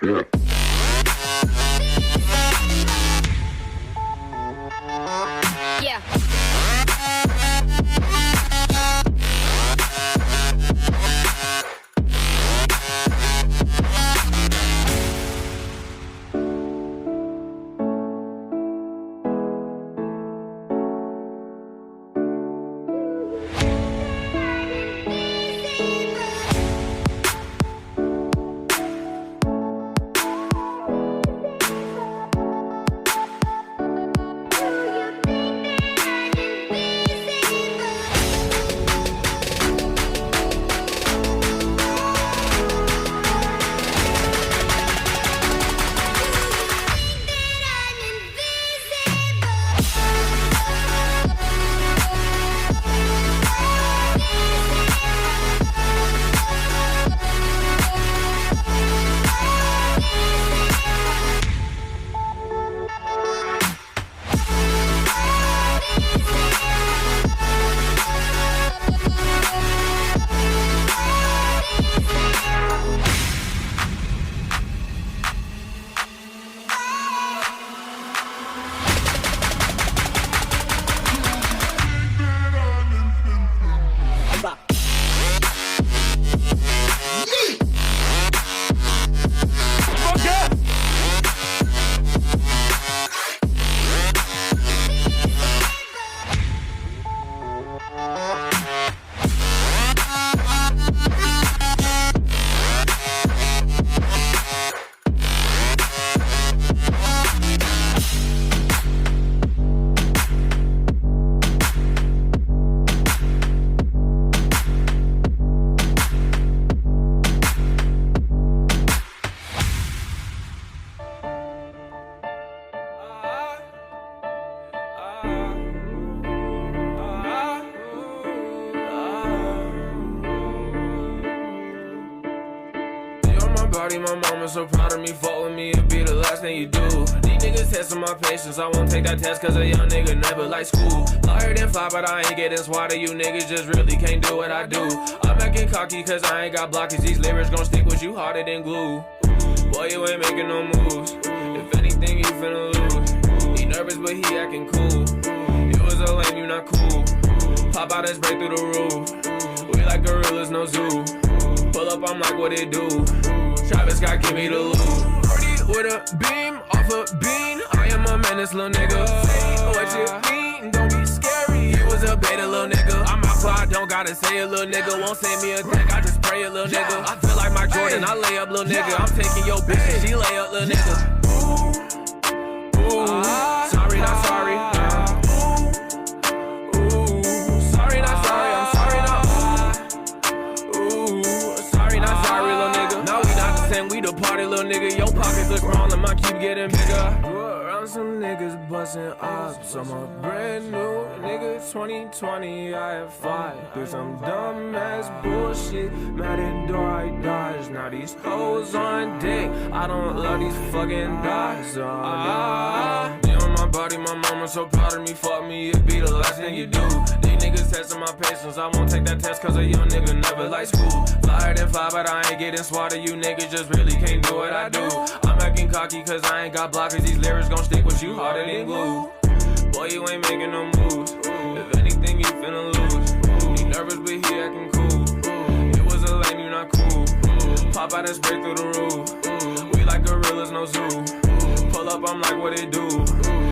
Yeah. Yeah. My mama so proud of me, fuck with me, it'd be the last thing you do. These niggas testing my patience, I won't take that test cause a young nigga never like school. Flyer than fly, but I ain't getting swatted, you niggas just really can't do what I do. I'm acting cocky cause I ain't got blockers, these lyrics gon' stick with you harder than glue. Boy, you ain't making no moves, if anything you finna lose. He nervous but he acting cool, you was a lame, you not cool. Pop out and break through the roof, we like gorillas, no zoo. Pull up, I'm like, what it do? Travis Scott, give me the loot. 40 with a beam, off a bean. I am a menace, little nigga. Say what you mean, don't be scary. You was a beta, little nigga. I'm outside, don't gotta say it, little nigga. Won't send me a thing, I just pray it, little nigga. I feel like Mike Jordan, I lay up, little nigga. I'm taking your bitch and she lay up, little nigga. Ooh, sorry, not sorry. Ooh, sorry, not sorry. I'm sorry, not. Ooh, sorry, not sorry, little nigga. No, we not the same, we the party, little nigga. Your pockets look small and mine keep getting bigger. Grew around some niggas busting ops. I'm a brand new nigga, 2020, I have 5. Do some dumb ass bullshit, mad at door I dodge. Now these hoes on dick, I don't love these fucking dogs. Me on my body, my mama so proud of me, fuck me, it be the last thing you do. These niggas testing my patience, I won't take that test cause a young nigga never like school. Flyer than fly, but I ain't getting swatted, you niggas just really can't do what I do. I'm acting cocky cause I ain't got blockers, these lyrics gon' stick with you harder than glue. Boy, you ain't making no moves, if anything you finna lose. He nervous but he acting cool, it was a lame, you not cool. Pop out and spray through the roof, we like gorillas, no zoo. Pull up, I'm like, what it do?